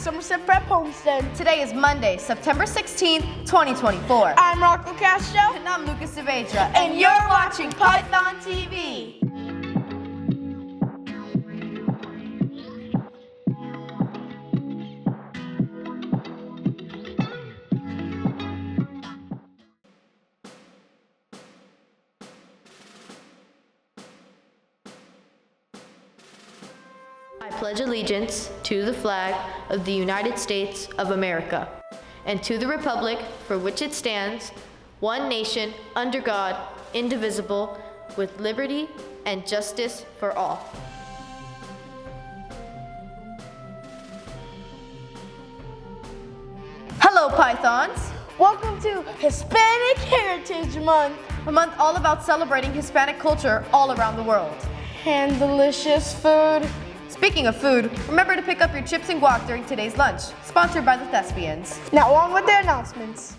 Somerset Prep Homestead. Today is Monday, September 16th, 2024. I'm Rocco Castro. And I'm Lucas Saavedra. And you're watching Python TV. I pledge allegiance to the flag of the United States of America and to the republic for which it stands, one nation, under God, indivisible, with liberty and justice for all. Hello, Pythons. Welcome to Hispanic Heritage Month. A month all about celebrating Hispanic culture all around the world. And delicious food. Speaking of food, remember to pick up your chips and guac during today's lunch. Sponsored by the Thespians. Now on with the announcements.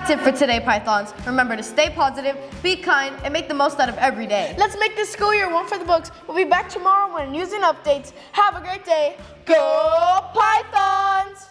That's it for today, Pythons. Remember to stay positive, be kind, and make the most out of every day. Let's make this school year one for the books. We'll be back tomorrow when news and updates. Have a great day. Go Pythons!